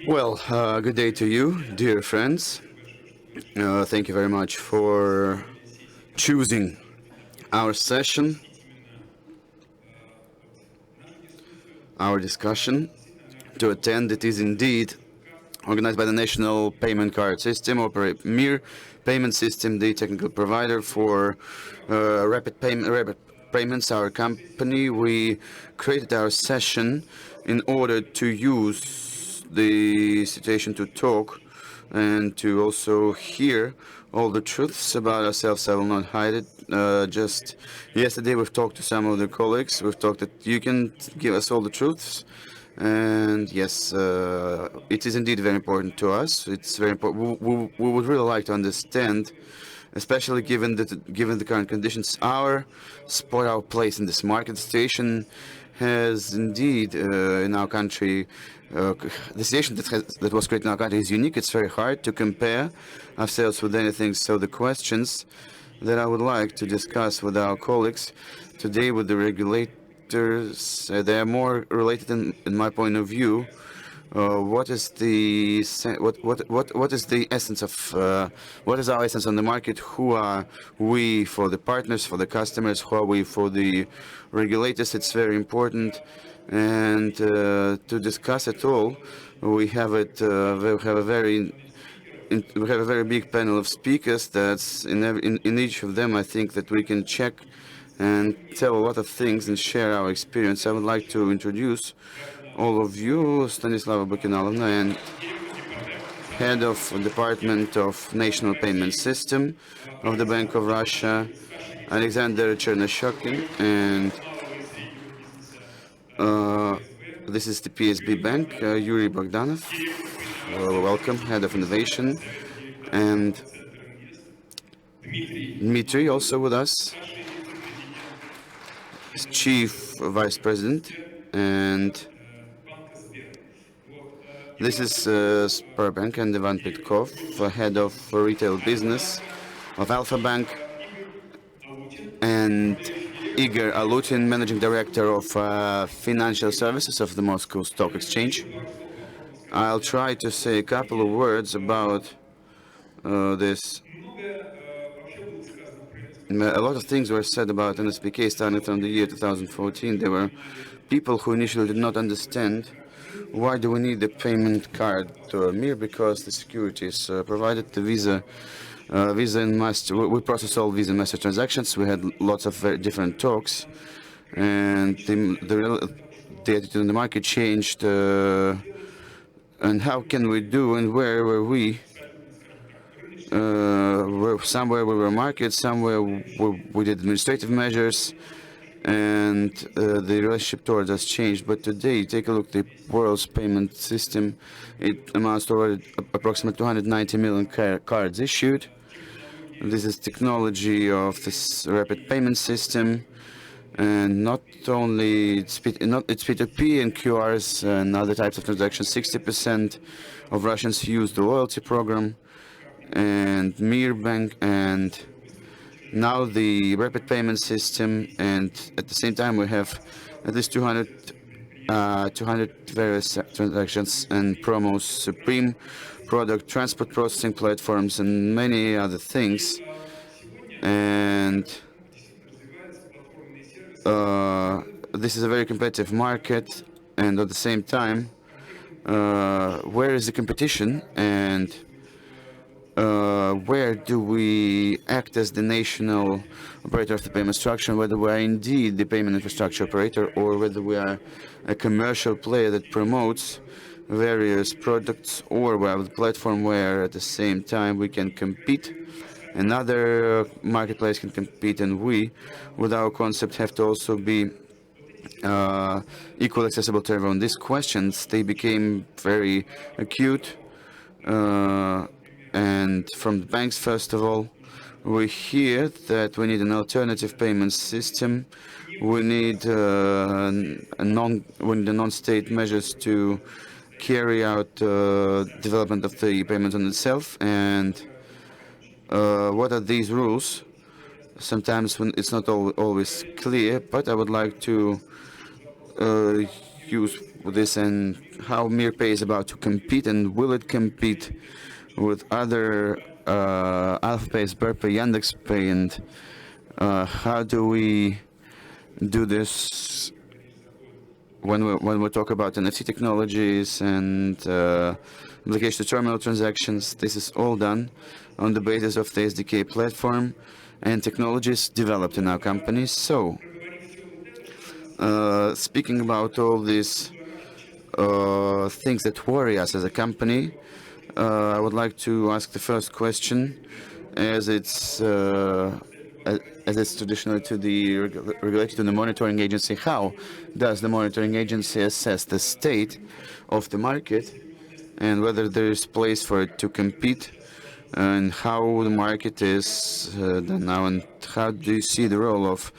Well, good day to you, dear friends. Thank you very much for choosing our session, our discussion to attend. It is indeed organized by the National Payment Card System, Mir Payment System, the technical provider for rapid payments. Our company, we created our session in order to use the situation to talk and to also hear all the truths about ourselves. I will not hide it. Just yesterday we've talked to some of the colleagues. We've talked that you can give us all the truths. And yes, it is indeed very important to us. It's very important. We would really like to understand, especially given the current conditions, our spot, our place in this market. The situation has indeed in our country, the situation that was created in our country is unique. It's very hard to compare ourselves with anything. So the questions that I would like to discuss with our colleagues today, with the regulators, they are more related, in my point of view. What is the essence of what is our essence on the market? Who are we for the partners, for the customers? Who are we for the regulators? It's very important. And to discuss it all, we have a very big panel of speakers. That's in each of them. I think that we can check and tell a lot of things and share our experience. I would like to introduce all of you, Stanislava Bakina, and Head of Department of National Payment System of the Bank of Russia, Alexander Chernoshchyokin, and this is the PSB Bank, Yury Bogdanov, welcome, Head of Innovation, and Dmitry also with us, Chief Vice President, and this is Sberbank, and Ivan Pyatkov, Head of Retail Business of Alfa-Bank, and Igor Alutin, Managing Director of Financial Services of the Moscow Stock Exchange. I'll try to say a couple of words about this. A lot of things were said about NSPK starting from the year 2014. There were people who initially did not understand why do we need the payment card to Mir, because the securities provided the Visa and Master. We process all Visa and Master transactions. We had lots of very different talks, and the attitude in the market changed. And how can we do, and where were we? Somewhere we were market, somewhere we did administrative measures, and the relationship towards us changed. But today, take a look at the world's payment system. It amounts to already approximately 290 million cards issued. This is technology of this rapid payment system, and not only it's P2P and QRs and other types of transactions. 60% of Russians use the loyalty program and Mir Bank, and now the rapid payment system, and at the same time we have at least 200 various transactions and promos, supreme product, transport processing platforms, and many other things. And this is a very competitive market, and at the same time, where is the competition, and where do we act as the national operator of the payment structure, whether we are indeed the payment infrastructure operator or whether we are a commercial player that promotes various products, or we have a platform where at the same time we can compete, another marketplace can compete, and we, with our concept, have to also be equally accessible to everyone. These questions, they became very acute. And from the banks, first of all, we hear that we need an alternative payment system. We need non-state measures to carry out development of the payment on itself. And what are these rules? Sometimes when it's not always clear, but I would like to use this, and how MirPay is about to compete, and will it compete with other Alfa-Pay, Sberbank, Yandex.Pay, and how do we do this when we talk about NFC technologies and application to terminal transactions? This is all done on the basis of the SDK platform and technologies developed in our companies. So, speaking about all these things that worry us as a company, I would like to ask the first question, as it's traditionally to the regulator, to the monitoring agency. How does the monitoring agency assess the state of the market and whether there is place for it to compete, and how the market is done now, and how do you see the role of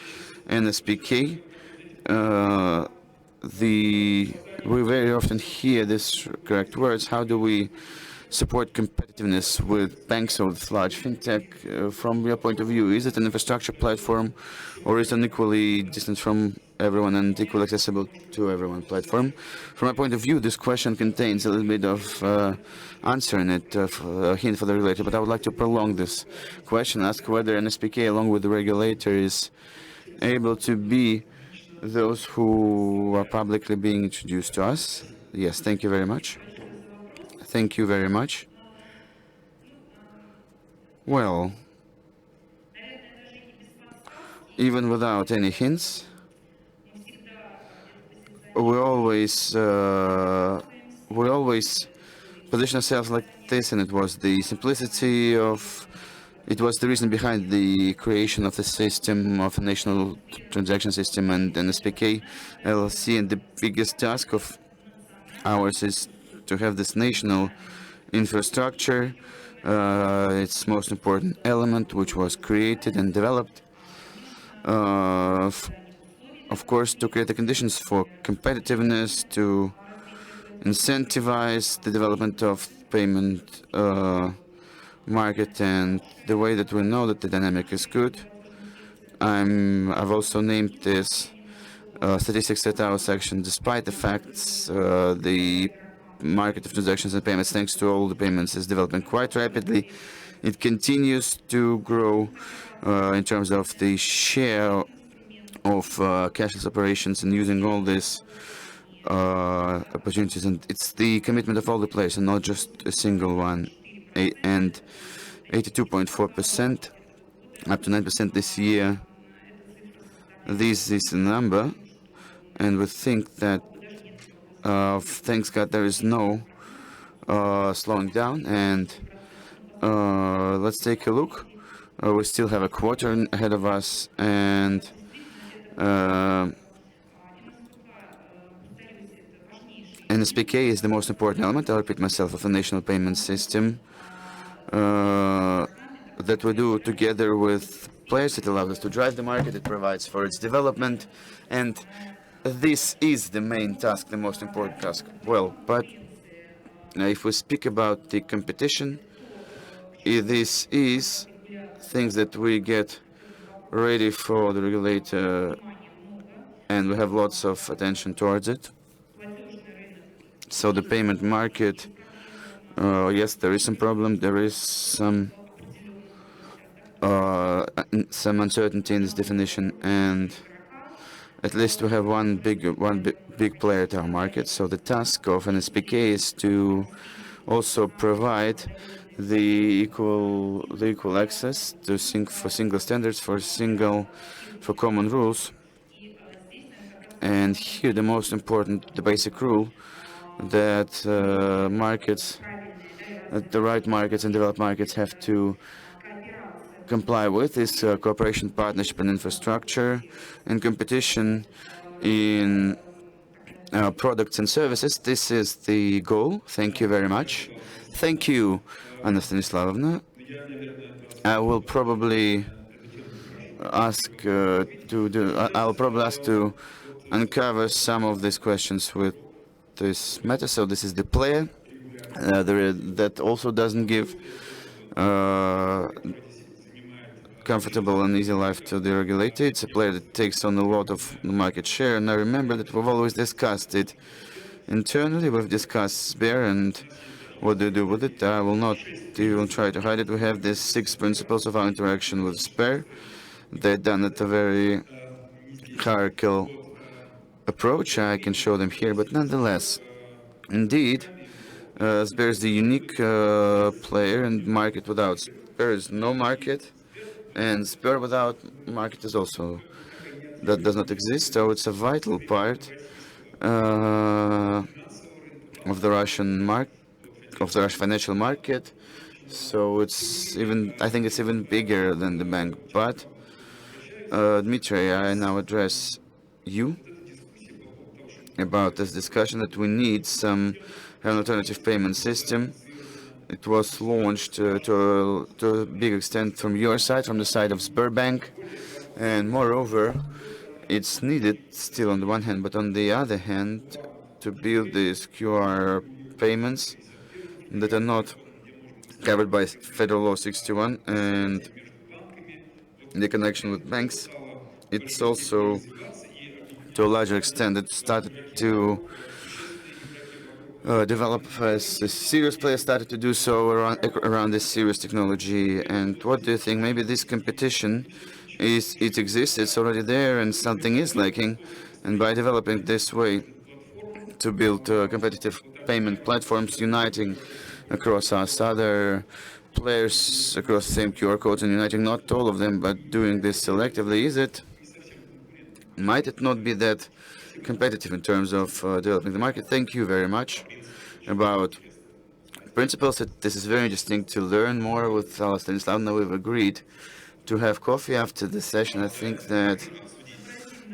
NSPK? We very often hear these correct words. How do we support competitiveness with banks or with large fintech? From your point of view, is it an infrastructure platform, or is it an equally distant from everyone and equally accessible to everyone platform? From my point of view, this question contains a little bit of answer in it, a hint for the regulator, but I would like to prolong this question, ask whether NSPK, along with the regulator, is able to be those who are publicly being introduced to us. Yes, thank you very much. Thank you very much. Well, even without any hints, we always position ourselves like this, and it was the simplicity of, it was the reason behind the creation of the system, of the national transaction system and NSPK LLC, and the biggest task of ours is to have this national infrastructure, its most important element, which was created and developed, of course, to create the conditions for competitiveness, to incentivize the development of payment market, and the way that we know that the dynamic is good. I've also named this statistics at our section. Despite the facts, the market of transactions and payments, thanks to all the payments, is developing quite rapidly. It continues to grow in terms of the share of cashless operations and using all these opportunities, and it's the commitment of all the players and not just a single one. And 82.4%, up to 9% this year. This is the number, and we think that thanks God there is no slowing down. And let's take a look. We still have a quarter ahead of us, and NSPK is the most important element, I'll repeat myself, of a national payment system that we do together with players. It allows us to drive the market, it provides for its development, and this is the main task, the most important task. Well, but if we speak about the competition, this is things that we get ready for the regulator, and we have lots of attention towards it. So the payment market, yes, there is some problem, there is some uncertainty in this definition, and at least we have one big player at our market. So the task of NSPK is to also provide the equal access to for single standards, for common rules. And here the most important, the basic rule that the right markets and developed markets have to comply with is cooperation, partnership, and infrastructure, and competition in products and services. This is the goal. Thank you very much. Thank you, Anna Stanislavovna. I will probably ask to uncover some of these questions with this matter. So this is the player that also doesn't give comfortable and easy life to the regulator. It's a player that takes on a lot of market share, and I remember that we've always discussed it internally. We've discussed Sber and what they do with it. I will not even try to hide it. We have these 6 principles of our interaction with Sber. They've done it a very hierarchical approach. I can show them here, but nonetheless, indeed, Sber is the unique player, and market without Sber is no market, and Sber without market is also that does not exist. So it's a vital part of the Russian financial market. So it's even, I think it's even bigger than the bank. But Dmitry, I now address you about this discussion that we need an alternative payment system. It was launched to a big extent from your side, from the side of Sberbank, and moreover, it's needed still on the one hand, but on the other hand, to build these QR payments that are not covered by Federal Law 61 and the connection with banks. It's also, to a larger extent, it started to develop as a serious player started to do so around this serious technology. And what do you think? Maybe this competition it exists, it's already there, and something is lacking. And by developing this way to build competitive payment platforms, uniting across us other players across the same QR codes and uniting not all of them, but doing this selectively, might it not be that competitive in terms of developing the market? Thank you very much. About principles, this is very interesting to learn more with Alla Stanislavna. We've agreed to have coffee after the session. I think that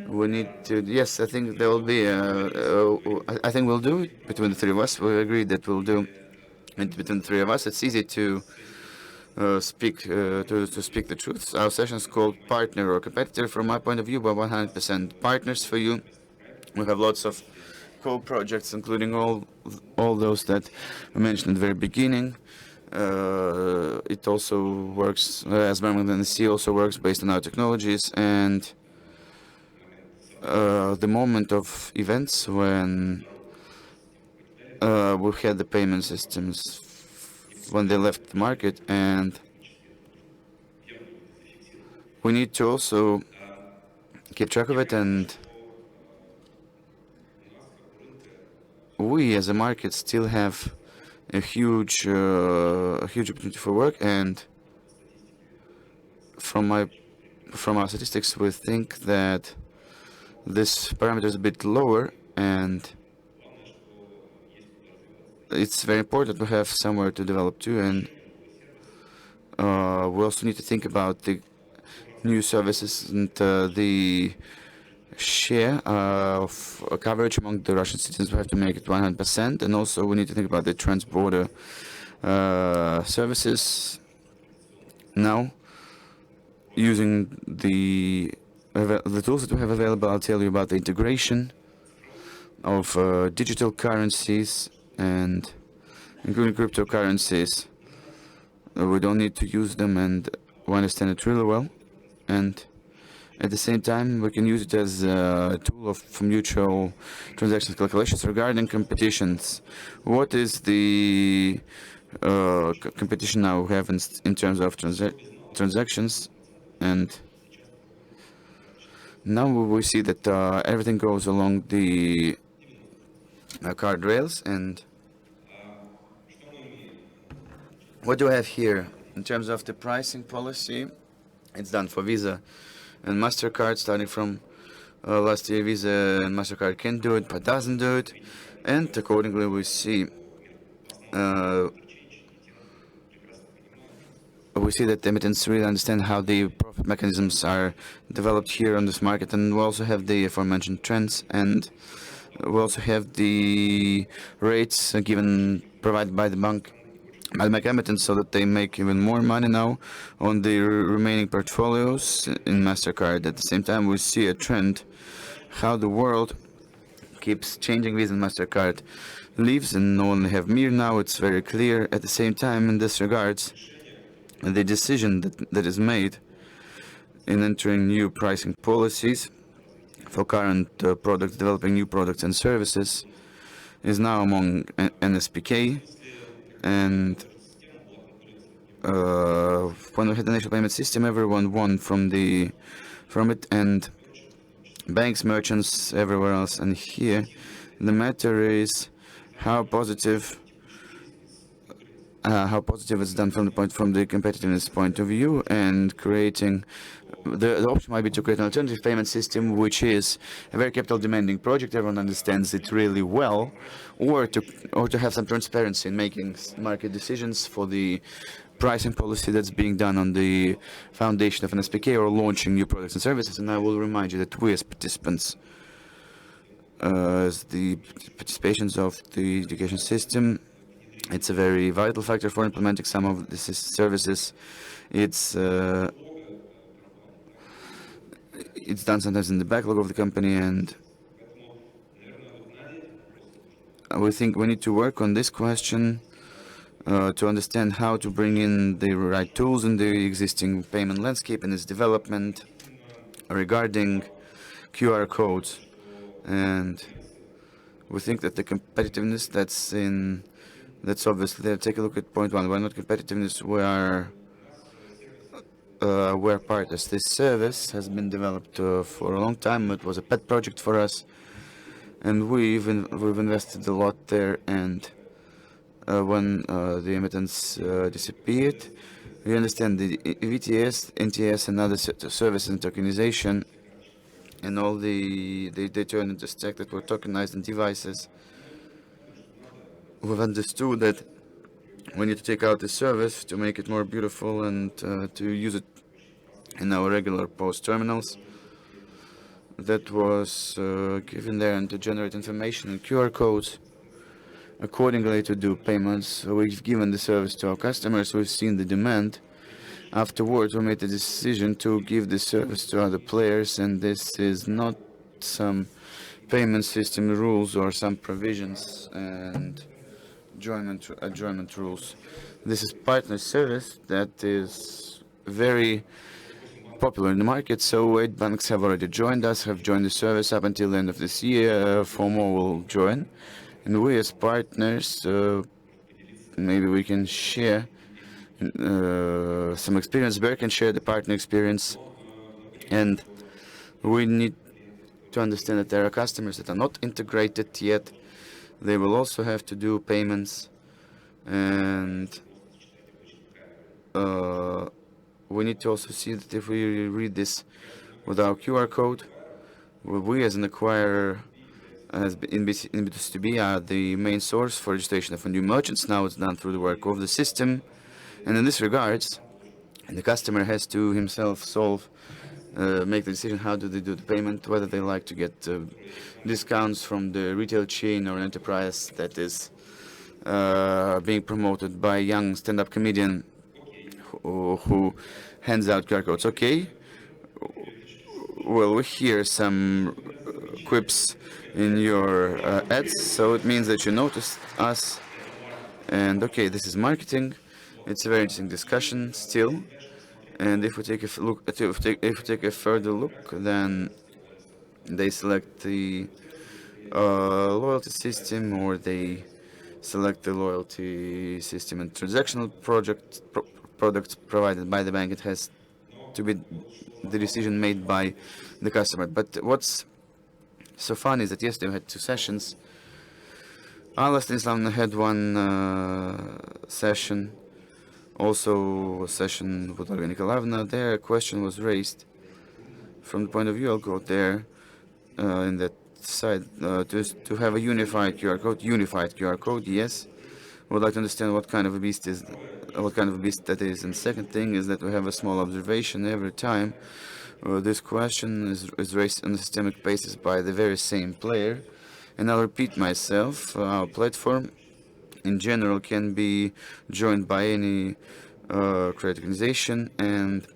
we need to, yes, I think there will be, I think we'll do it between the 3 of us. We agreed that we'll do it between the 3 of us. It's easy to speak the truth. Our session is called Partner or Competitor. From my point of view, we're 100% partners for you. We have lots of co-projects, including all those that I mentioned at the very beginning. It also works, as Sberbank and NSC also works based on our technologies, and the moment of events when we had the payment systems when they left the market, and we need to also keep track of it, and we as a market still have a huge opportunity for work. And from our statistics, we think that this parameter is a bit lower, and it's very important to have somewhere to develop too. And we also need to think about the new services and the share of coverage among the Russian citizens. We have to make it 100%, and also we need to think about the trans-border services. Now, using the tools that we have available, I'll tell you about the integration of digital currencies and including cryptocurrencies. We don't need to use them, and we understand it really well. And at the same time, we can use it as a tool of mutual transactions calculations regarding competitions. What is the competition now we have in terms of transactions? And now we see that everything goes along the card rails. And what do I have here in terms of the pricing policy? It's done for Visa and MasterCard. Starting from last year, Visa and MasterCard can do it, but doesn't do it. And accordingly, we see that the emittents really understand how the profit mechanisms are developed here on this market. And we also have the aforementioned trends, and we also have the rates provided by the bank emittents, so that they make even more money now on the remaining portfolios in MasterCard. At the same time, we see a trend how the world keeps changing. Visa and MasterCard leaves, and only have Mir now. It's very clear. At the same time, in this regards, the decision that is made in entering new pricing policies for current products, developing new products and services, is now among NSPK. And when we had the national payment system, everyone won from it, and banks, merchants, everywhere else. And here, the matter is how positive it's done from the competitiveness point of view, and creating the option might be to create an alternative payment system, which is a very capital demanding project. Everyone understands it really well, or to have some transparency in making market decisions for the pricing policy that's being done on the foundation of an SPK, or launching new products and services. And I will remind you that we as participants, as the participations of the education system, it's a very vital factor for implementing some of these services. It's done sometimes in the backlog of the company, and we think we need to work on this question to understand how to bring in the right tools in the existing payment landscape and its development regarding QR codes. And we think that the competitiveness that's obviously there. Take a look at point one. We're not competitiveness. We're partners. This service has been developed for a long time. It was a pet project for us, and we've invested a lot there. And when the emittance disappeared, we understand the VTS, NTS, and other services and tokenization, and all they turn into stack that were tokenized in devices. We've understood that we need to take out the service to make it more beautiful and to use it in our regular POS terminals. That was given there, and to generate information and QR codes accordingly to do payments. We've given the service to our customers. We've seen the demand. Afterwards, we made the decision to give the service to other players, and this is not some payment system rules or some provisions and adjournment rules. This is partner service that is very popular in the market. So 8 banks have already joined us, have joined the service up until the end of this year. 4 more will join. And we as partners, maybe we can share some experience. Bear can share the partner experience. And we need to understand that there are customers that are not integrated yet. They will also have to do payments, and we need to also see that if we read this with our QR code, we as an acquirer, as in B2B, are the main source for registration of new merchants. Now it's done through the work of the system, and in this regards, the customer has to himself make the decision how do they do the payment, whether they like to get discounts from the retail chain or an enterprise that is being promoted by a young stand-up comedian who hands out QR codes. Okay, well, we hear some quips in your ads, so it means that you noticed us. And okay, this is marketing. It's a very interesting discussion still. And if we take a look, if we take a further look, then they select the loyalty system, or they select the loyalty system and transactional products provided by the bank. It has to be the decision made by the customer. But what's so fun is that yesterday we had 2 sessions. Alla had 1 session. Also a session with Olga Nikolaevna. There a question was raised from the point of view, I'll go there in that side, to have a unified QR code, yes. Would like to understand what kind of a beast that is. And second thing is that we have a small observation every time this question is raised on a systemic basis by the very same player. And I'll repeat myself, our platform in general can be joined by any credit organization, and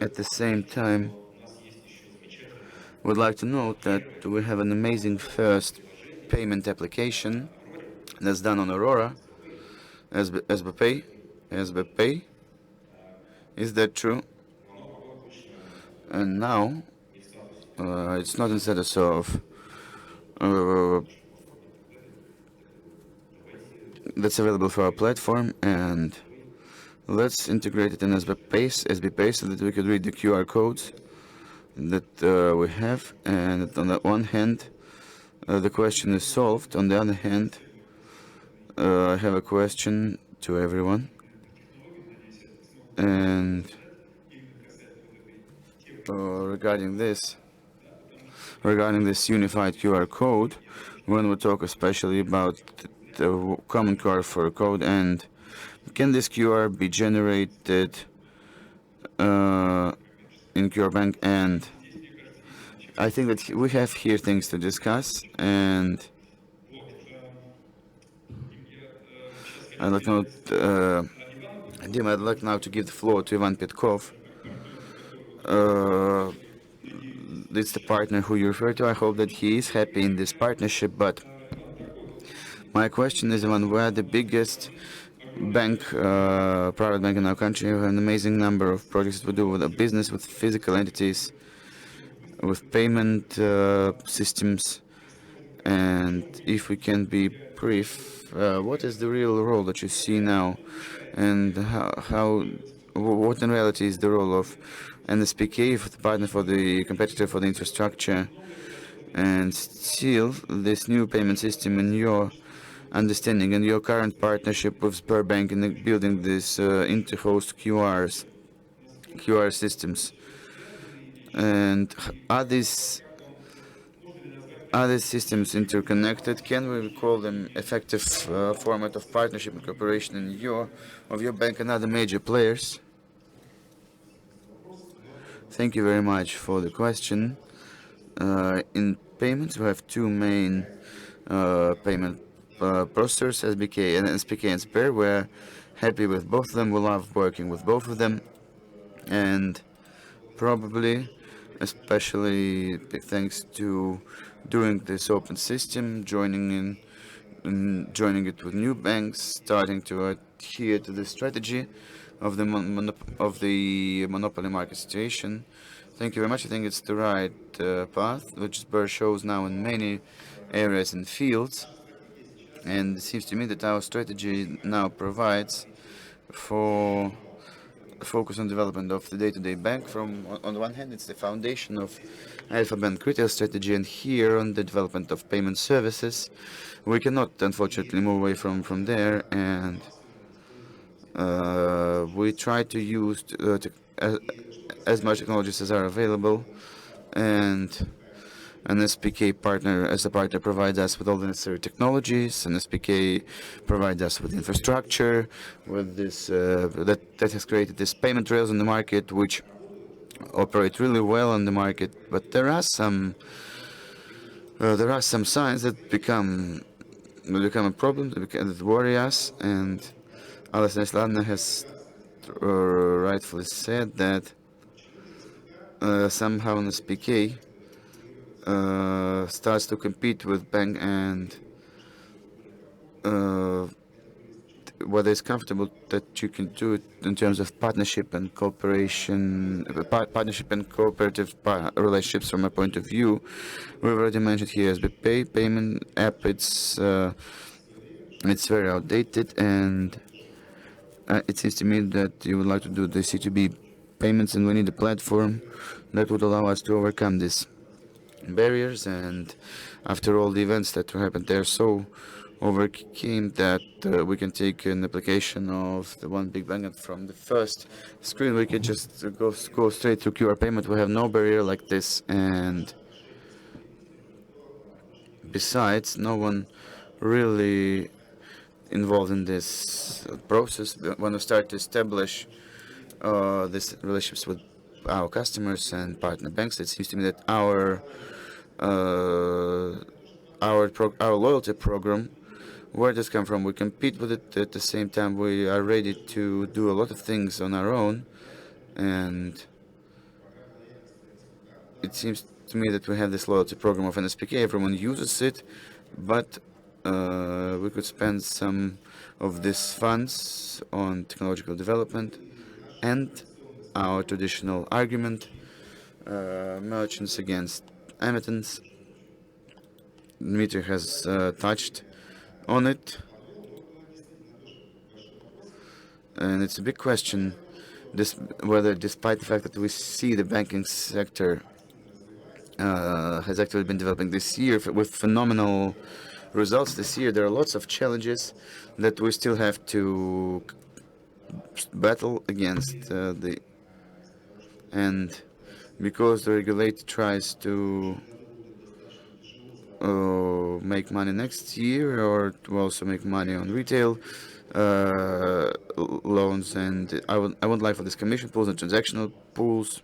at the same time would like to note that we have an amazing first payment application that's done on Aurora, SBPay, SBPay. Is that true? And now it's not in status of that's available for our platform, and let's integrate it in SBPay so that we could read the QR codes that we have. And on the one hand, the question is solved. On the other hand, I have a question to everyone, and regarding this unified QR code, when we talk especially about the common QR for a code, and can this QR be generated in Bank? And I think that we have here things to discuss, and I'd like now, Dima, I'd like now to give the floor to Ivan Pyatkov. It's the partner who you refer to. I hope that he is happy in this partnership, but my question is, Ivan, we're the biggest bank, private bank in our country. We have an amazing number of projects we do with a business, with physical entities, with payment systems, and if we can be brief, what is the real role that you see now, and what in reality is the role of NSPK, for the partner, for the competitor, for the infrastructure, and still this new payment system in your understanding and your current partnership with Sberbank in building this inter-host QR systems, and are these systems interconnected? Can we call them effective format of partnership and cooperation in your bank and other major players? Thank you very much for the question. In payments, we have two main payment processors, SBK and NSPK and Sber. We're happy with both of them. We love working with both of them, and probably, especially thanks to doing this open system, joining it with new banks, starting to adhere to the strategy of the monopoly market situation. Thank you very much. I think it's the right path, which Sber shows now in many areas and fields. And it seems to me that our strategy now provides for focus on development of the day-to-day bank. On the one hand, it's the foundation of Alfa-Bank retail strategy, and here on the development of payment services, we cannot unfortunately move away from there, and we try to use as much technologies as are available, and an SPK partner, as a partner, provides us with all the necessary technologies, and SPK provides us with infrastructure, with this that has created these payment rails in the market, which operate really well on the market. But there are some signs that become a problem, that worry us, and Alla has rightfully said that somehow an SPK starts to compete with bank, and whether it's comfortable that you can do it in terms of partnership and cooperation, partnership and cooperative relationships. From my point of view, we've already mentioned here as the payment app. It's very outdated, and it seems to me that you would like to do the C2B payments, and we need a platform that would allow us to overcome this barriers. And after all the events that happened there, so overcame that we can take an application of the one big bank, and from the first screen we can just go straight to QR payment. We have no barrier like this, and besides, no one really involved in this process. When we start to establish these relationships with our customers and partner banks, it seems to me that our loyalty program, where does it come from? We compete with it. At the same time, we are ready to do a lot of things on our own, and it seems to me that we have this loyalty program of NSPK. Everyone uses it, but we could spend some of these funds on technological development and our traditional argument, merchants against emittents. Dmitry has touched on it, and it's a big question whether, despite the fact that we see the banking sector has actually been developing this year with phenomenal results this year, there are lots of challenges that we still have to battle against and because the regulator tries to make money next year, or to also make money on retail loans, and I would like for this commission pools and transactional pools,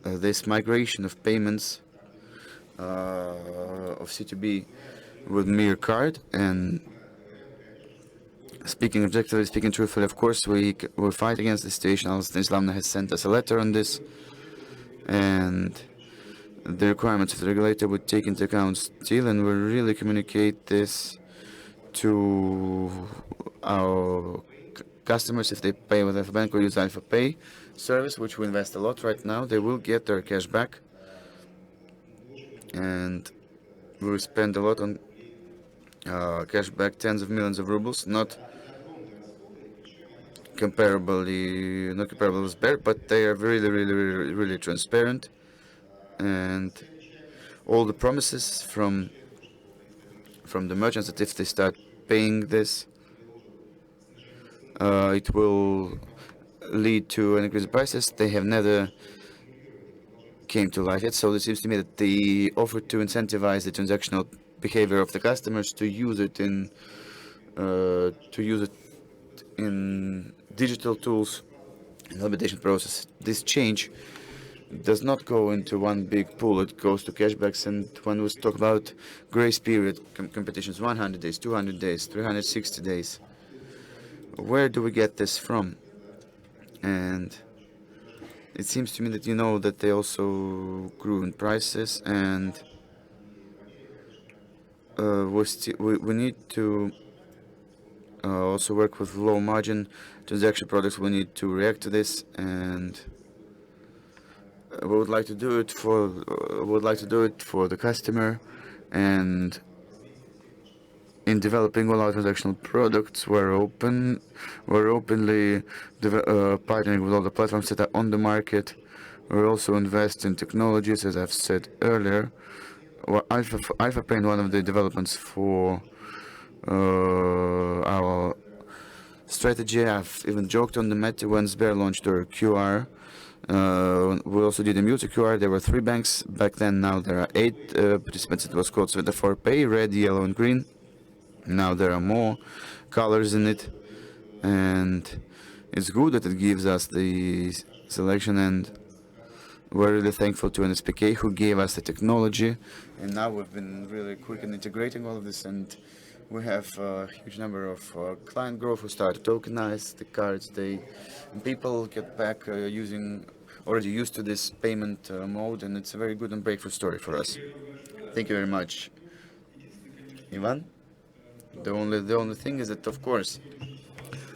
this migration of payments of C2B with Mir card. And speaking objectively, speaking truthfully, of course, we fight against this situation. Alfa-Bank has sent us a letter on this, and the requirements of the regulator would take into account still, and we'll really communicate this to our customers. If they pay with Alfa-Bank or use Alpha Pay service, which we invest a lot right now, they will get their cash back. And we will spend a lot on cash back, tens of millions of rubles, not comparable with Sber, but they are really transparent. And all the promises from the merchants that if they start paying this, it will lead to an increase in prices. They have never came to life yet. So it seems to me that they offer to incentivize the transactional behavior of the customers to use it in digital tools and implementation process. This change does not go into one big pool. It goes to cashbacks, and when we talk about grace period competitions, 100 days, 200 days, 360 days, where do we get this from? And it seems to me that that they also grew in prices, and we need to also work with low margin transaction products. We need to react to this, and we would like to do it for the customer. And in developing all our transactional products, we're openly partnering with all the platforms that are on the market. We also invest in technologies, as I've said earlier. Alfa-Bank, one of the developments for our strategy. I've even joked on the matter when Sber launched their QR. We also did a multi QR. There were 3 banks back then. Now there are 8 participants. It was called Svetafore Pay, red, yellow, and green. Now there are more colors in it, and it's good that it gives us the selection. And we're really thankful to NSPK, who gave us the technology. And now we've been really quick in integrating all of this, and we have a huge number of client growth who start to tokenize the cards. People get back already used to this payment mode, and it's a very good and breakthrough story for us. Thank you very much, Ivan. The only thing is that, of course,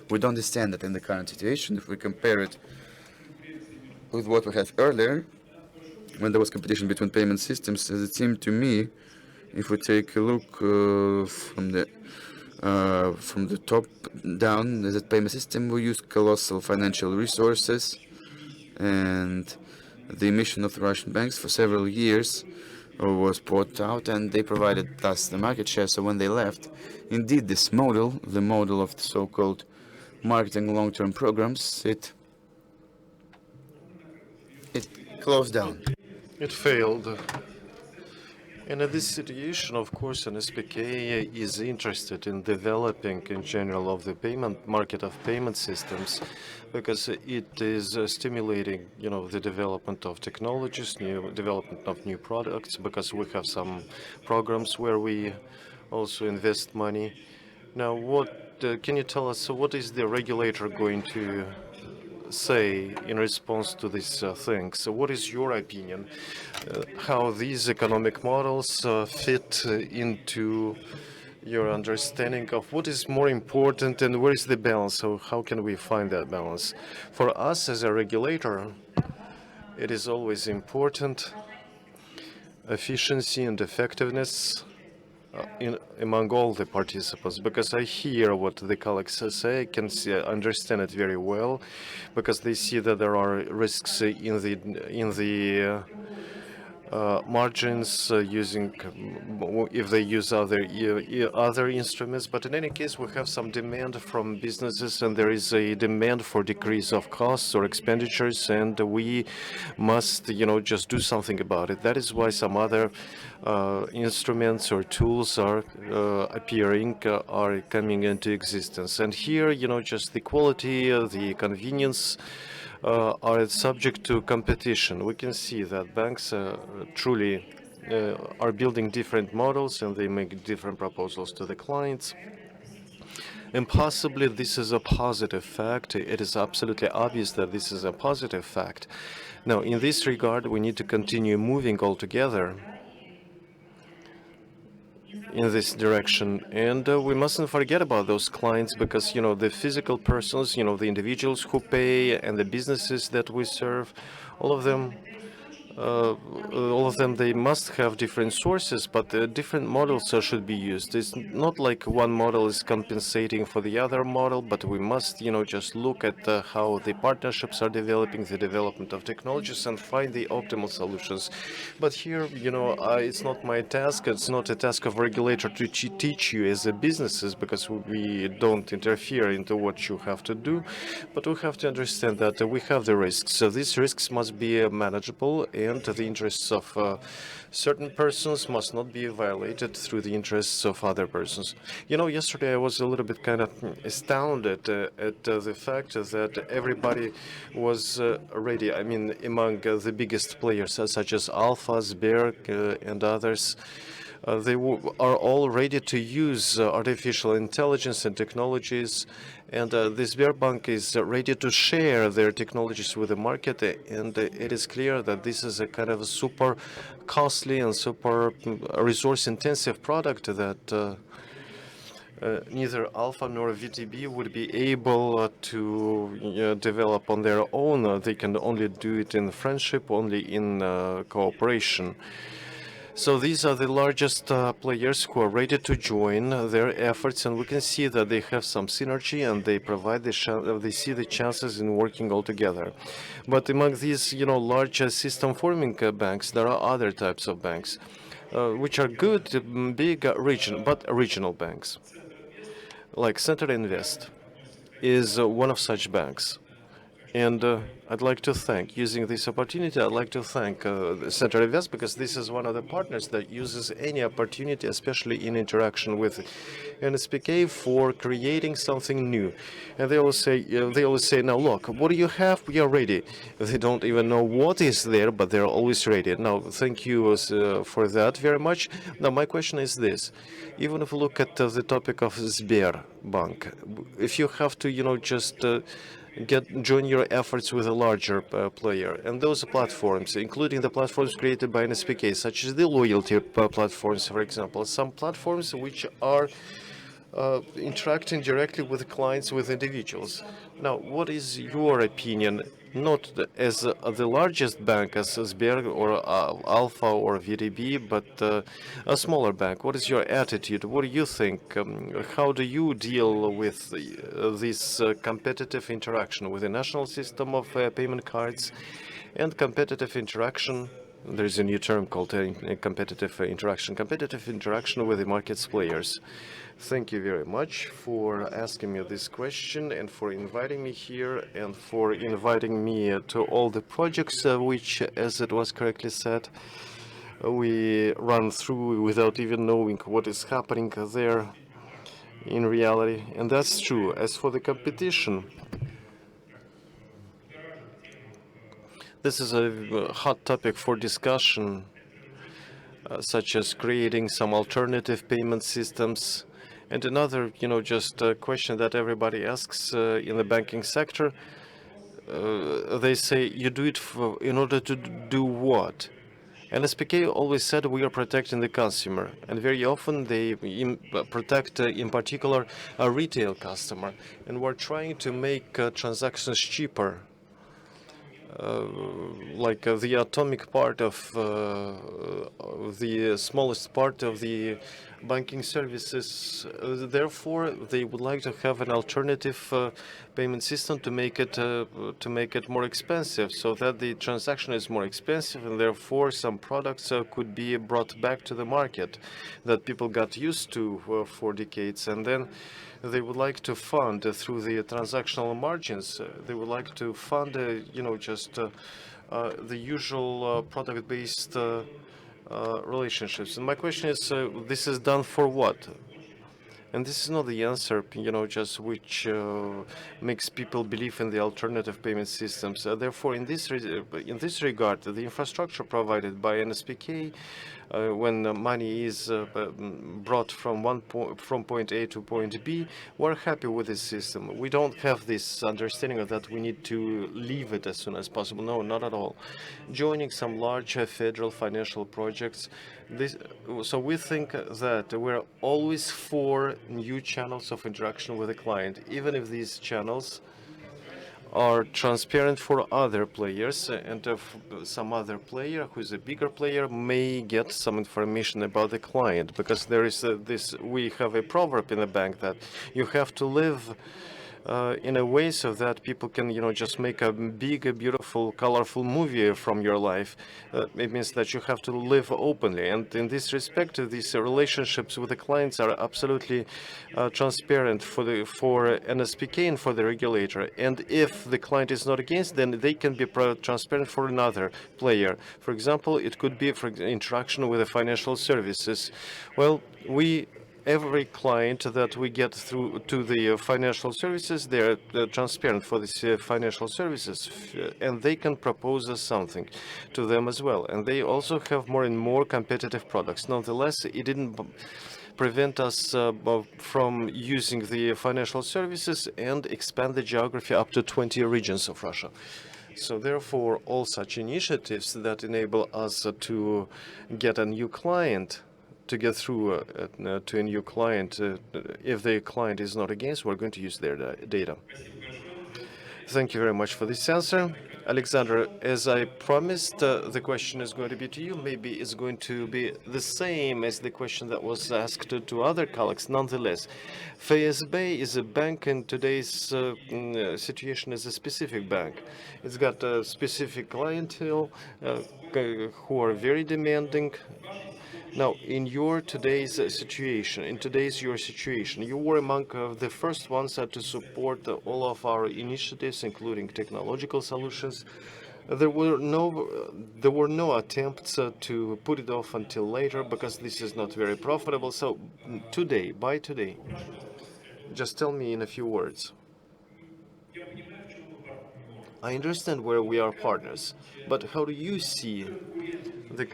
we don't understand that in the current situation, if we compare it with what we had earlier, when there was competition between payment systems, as it seemed to me, if we take a look from the top down, as a payment system, we used colossal financial resources, and the emission of the Russian banks for several years was bought out, and they provided us the market share. So when they left, indeed, this model, the model of the so-called marketing long-term programs, it closed down. It failed. And in this situation, of course, NSPK is interested in developing in general of the payment market of payment systems, because it is stimulating, the development of technologies, development of new products, because we have some programs where we also invest money. Now, what can you tell us? So what is the regulator going to say in response to these things? So what is your opinion? How these economic models fit into your understanding of what is more important and where is the balance? So how can we find that balance? For us as a regulator, it is always important efficiency and effectiveness among all the participants, because I hear what the colleagues say, I can understand it very well, because they see that there are risks in the margins using if they use other instruments. But in any case, we have some demand from businesses, and there is a demand for decrease of costs or expenditures, and we must, just do something about it. That is why some other instruments or tools are appearing, are coming into existence. And here, just the quality, the convenience are subject to competition. We can see that banks truly are building different models, and they make different proposals to the clients. And possibly this is a positive fact. It is absolutely obvious that this is a positive fact. Now, in this regard, we need to continue moving all together in this direction, and we mustn't forget about those clients, because the physical persons, the individuals who pay, and the businesses that we serve, all of them they must have different sources, but different models should be used. It's not like one model is compensating for the other model, but we must just look at how the partnerships are developing, the development of technologies, and find the optimal solutions. But here, it's not my task, it's not a task of regulator to teach you as a businesses, because we don't interfere into what you have to do, but we have to understand that we have the risks. So these risks must be manageable, and the interests of certain persons must not be violated through the interests of other persons. Yesterday I was a little bit kind of astounded at the fact that everybody was ready. I mean, among the biggest players such as Alfa, Sberbank, and others, they are all ready to use artificial intelligence and technologies, and the Sberbank is ready to share their technologies with the market, and it is clear that this is a kind of a super costly and super resource-intensive product that neither Alfa nor VTB would be able to develop on their own. They can only do it in friendship, only in cooperation. So these are the largest players who are ready to join their efforts, and we can see that they have some synergy, and they provide they see the chances in working all together. But among these, large system-forming banks, there are other types of banks, which are good, big, regional banks, like Center Invest is one of such banks. And I'd like to thank, using this opportunity, I'd like to thank Center Invest, because this is one of the partners that uses any opportunity, especially in interaction with NSPK, for creating something new. And they always say, now look, what do you have? We are ready. They don't even know what is there, but they're always ready. Now, thank you for that very much. Now, my question is this. Even if we look at the topic of Sberbank, if you have to, just join your efforts with a larger player, and those platforms, including the platforms created by NSPK, such as the loyalty platforms, for example, some platforms which are interacting directly with clients, with individuals. Now, what is your opinion, not as the largest bank as Sberbank or Alfa or VTB, but a smaller bank? What is your attitude? What do you think? How do you deal with this competitive interaction with the national system of payment cards and competitive interaction? There's a new term called competitive interaction with the market's players. Thank you very much for asking me this question, and for inviting me here, and for inviting me to all the projects which, as it was correctly said, we run through without even knowing what is happening there in reality. And that's true. As for the competition, this is a hot topic for discussion, such as creating some alternative payment systems. And another, just a question that everybody asks in the banking sector, they say, you do it in order to do what? NSPK always said we are protecting the consumer, and very often they protect, in particular, a retail customer, and we're trying to make transactions cheaper. Like the atomic part of the smallest part of the banking services. Therefore, they would like to have an alternative payment system to make it more expensive, so that the transaction is more expensive, and therefore some products could be brought back to the market that people got used to for decades, and then they would like to fund through the transactional margins. They would like to fund, just the usual product-based relationships. And my question is, this is done for what? And this is not the answer, just which makes people believe in the alternative payment systems. Therefore, in this regard, the infrastructure provided by NSPK, when money is brought from point A to point B, we're happy with this system. We don't have this understanding of that we need to leave it as soon as possible. No, not at all. Joining some large federal financial projects, so we think that we're always for new channels of interaction with the client, even if these channels are transparent for other players, and if some other player who is a bigger player may get some information about the client, because there is we have a proverb in the bank that you have to live in a way so that people can, just make a big, beautiful, colorful movie from your life. It means that you have to live openly. And in this respect, these relationships with the clients are absolutely transparent for NSPK and for the regulator. And if the client is not against, then they can be transparent for another player. For example, it could be for interaction with the financial services. Well, every client that we get through to the financial services, they're transparent for these financial services, and they can propose us something to them as well. And they also have more and more competitive products. Nonetheless, it didn't prevent us from using the financial services and expand the geography up to 20 regions of Russia. So therefore, all such initiatives that enable us to get a new client, to get through to a new client, if the client is not against, we're going to use their data. Thank you very much for this answer. Alexander, as I promised, the question is going to be to you. Maybe it's going to be the same as the question that was asked to other colleagues. Nonetheless, FSB is a bank, and today's situation is a specific bank. It's got a specific clientele who are very demanding. Now, in your today's situation, you were among the first ones to support all of our initiatives, including technological solutions. There were no attempts to put it off until later, because this is not very profitable. So by today, just tell me in a few words. I understand where we are partners, but how do you see the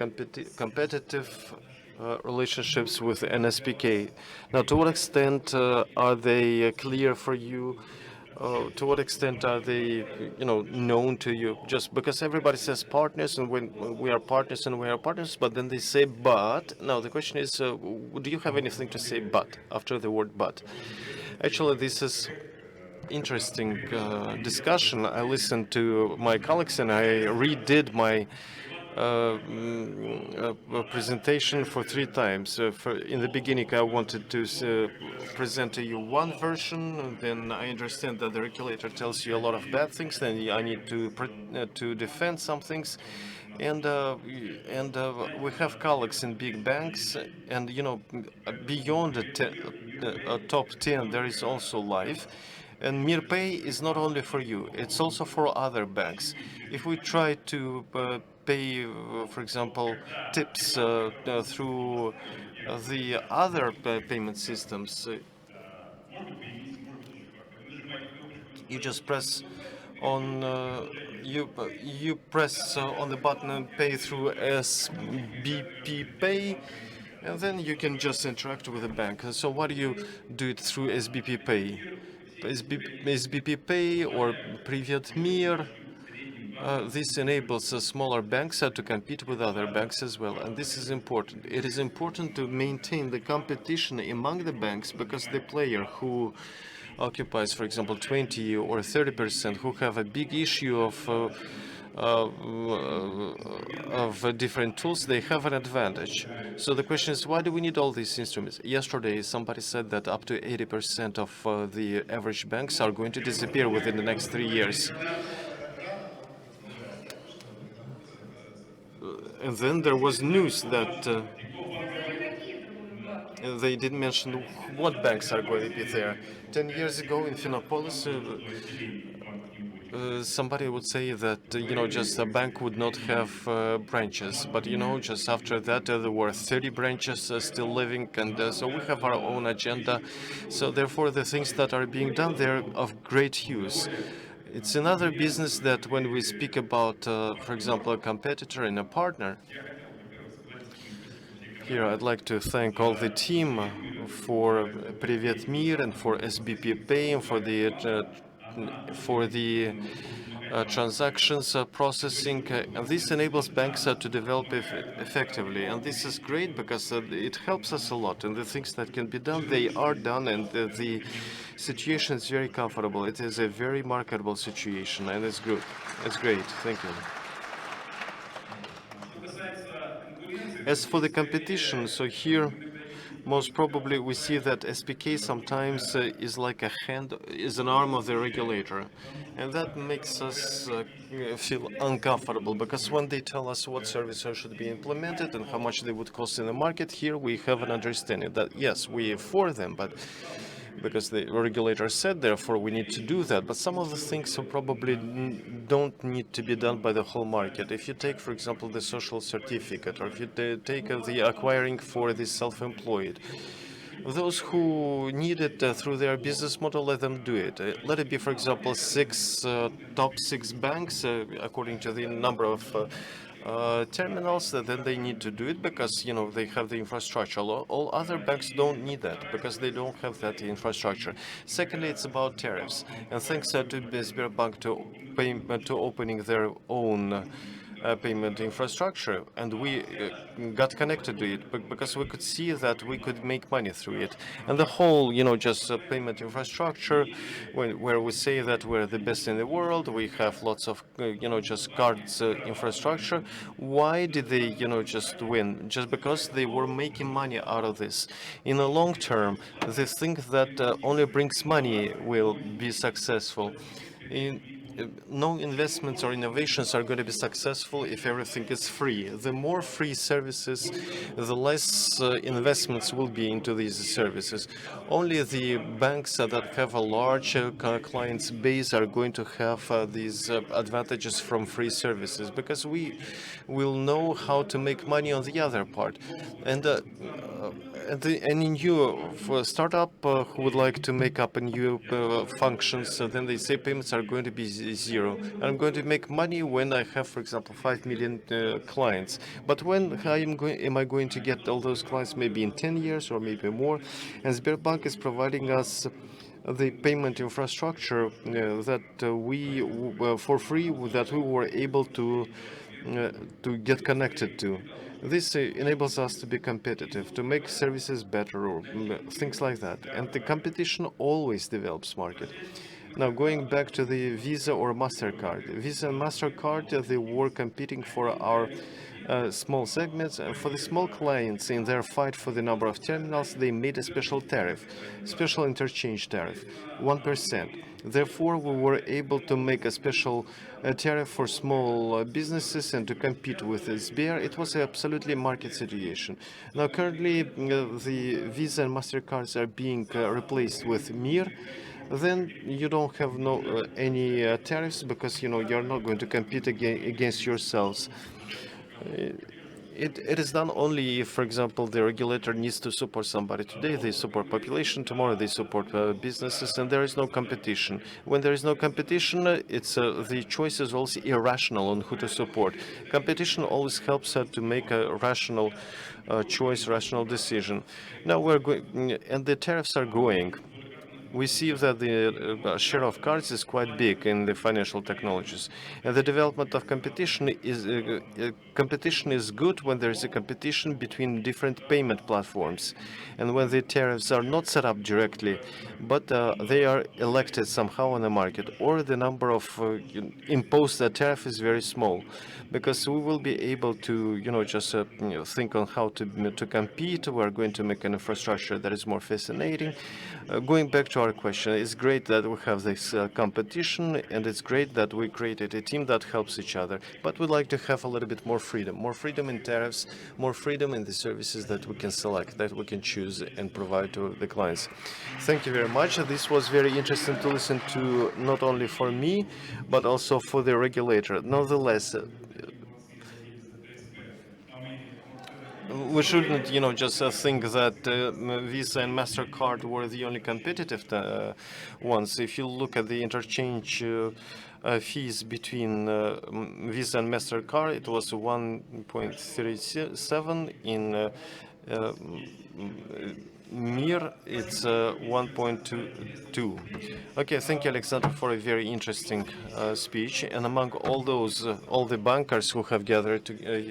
competitive relationships with NSPK? Now, to what extent are they clear for you? To what extent are they, known to you? Just because everybody says partners, and when we are partners and we are partners, but then they say but. Now, the question is, do you have anything to say but after the word but? Actually, this is interesting discussion. I listened to my colleagues and I redid my presentation for 3 times. In the beginning, I wanted to present to you one version, and then I understand that the regulator tells you a lot of bad things, then I need to defend some things. And we have colleagues in big banks, and beyond the top 10, there is also life. And MirPay is not only for you; it's also for other banks. If we try to pay, for example, tips through the other payment systems, you just press on you press on the button and pay through SBP Pay, and then you can just interact with the bank. So why do you do it through SBP Pay? SBP Pay or Pryatmir. This enables smaller banks to compete with other banks as well, and this is important. It is important to maintain the competition among the banks, because the player who occupies, for example, 20 or 30%, who have a big issue of different tools, they have an advantage. So the question is, why do we need all these instruments? Yesterday, somebody said that up to 80% of the average banks are going to disappear within the next 3 years. And then there was news that they didn't mention what banks are going to be there. 10 years ago in Finopolis, somebody would say that, just a bank would not have branches. But, just after that, there were 30 branches still living. And so we have our own agenda. So therefore, the things that are being done there are of great use. It's another business that when we speak about, for example, a competitor and a partner, here I'd like to thank all the team for Pryatmir and for SBP Pay and for the transactions processing. And this enables banks to develop effectively. And this is great because it helps us a lot. And the things that can be done, they are done. And the situation is very comfortable. It is a very marketable situation. And it's good. It's great. Thank you. As for the competition, so here, most probably we see that SPK sometimes is like is an arm of the regulator. And that makes us feel uncomfortable, because when they tell us what services should be implemented and how much they would cost in the market, here we have an understanding that, yes, we are for them, but because the regulator said, therefore we need to do that. But some of the things probably don't need to be done by the whole market. If you take, for example, the social certificate, or if you take the acquiring for the self-employed, those who need it through their business model, let them do it. Let it be, for example, top six banks, according to the number of terminals, then they need to do it because, they have the infrastructure. All other banks don't need that because they don't have that infrastructure. Secondly, it's about tariffs. And thanks to Sberbank to opening their own payment infrastructure, and we got connected to it because we could see that we could make money through it. And the whole, just payment infrastructure, where we say that we're the best in the world, we have lots of, just cards infrastructure. Why did they, just win? Just because they were making money out of this. In the long term, they think that only brings money will be successful. No investments or innovations are going to be successful if everything is free. The more free services, the less investments will be into these services. Only the banks that have a large clients base are going to have these advantages from free services, because we will know how to make money on the other part. And any new startup who would like to make up a new functions, then they say payments are going to be zero. I'm going to make money when I have, for example, 5 million clients. But when am I going to get all those clients? Maybe in 10 years or maybe more. And Sberbank is providing us the payment infrastructure that we for free, that we were able to get connected to. This enables us to be competitive, to make services better, or things like that. And the competition always develops market. Now, going back to the Visa or MasterCard. Visa and MasterCard, they were competing for our small segments. And for the small clients, in their fight for the number of terminals, they made a special tariff, special interchange tariff, 1%. Therefore, we were able to make a special tariff for small businesses and to compete with Sber. It was absolutely a market situation. Now, currently, the Visa and MasterCards are being replaced with Mir. Then you don't have any tariffs, because you're not going to compete against yourselves. It is done only if, for example, the regulator needs to support somebody. Today they support population, tomorrow they support businesses, and there is no competition. When there is no competition, it's the choice is also irrational on who to support. Competition always helps to make a rational choice, rational decision. Now we're going, and the tariffs are growing. we see that the share of cards is quite big in the financial technologies, and the development of competition is good when there is a competition between different payment platforms, and when the tariffs are not set up directly, but they are elected somehow on the market, or the number of imposed tariff is very small, because we will be able to just think on how to compete. We're going to make an infrastructure that is more fascinating. Going back to our question, it's great that we have this competition, and it's great that we created a team that helps each other. But we'd like to have a little bit more freedom in tariffs, more freedom in the services that we can select, that we can choose and provide to the clients. Thank you very much. This was very interesting to listen to, not only for me, but also for the regulator. Nonetheless, we shouldn't, just think that Visa and MasterCard were the only competitive ones. If you look at the interchange fees between Visa and MasterCard, it was 1.37 in Mir, it's 1.22. Okay, thank you, Alexander, for a very interesting speech. And among all those, all the bankers who have gathered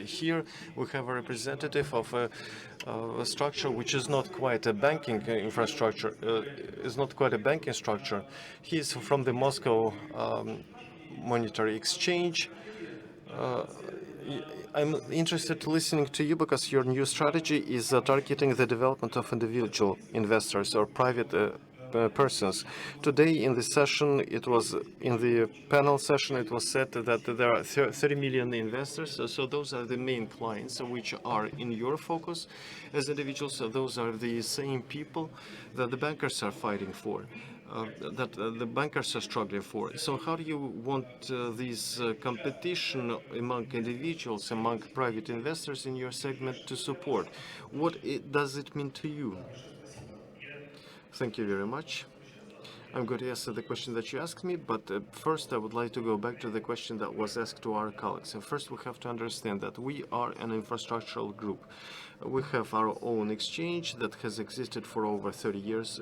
here, we have a representative of a structure which is not quite a banking infrastructure. Is not quite a banking structure. He's from the Moscow Monetary Exchange. I'm interested in listening to you because your new strategy is targeting the development of individual investors or private persons. Today in the session, it was in the panel session, it was said that there are 30 million investors. So those are the main clients which are in your focus as individuals. So those are the same people that the bankers are fighting for. That the bankers are struggling for. So how do you want this competition among individuals, among private investors in your segment to support? What does it mean to you? Thank you very much. I'm going to answer the question that you asked me, but first I would like to go back to the question that was asked to our colleagues. And first we have to understand that we are an infrastructural group. We have our own exchange that has existed for over 30 years,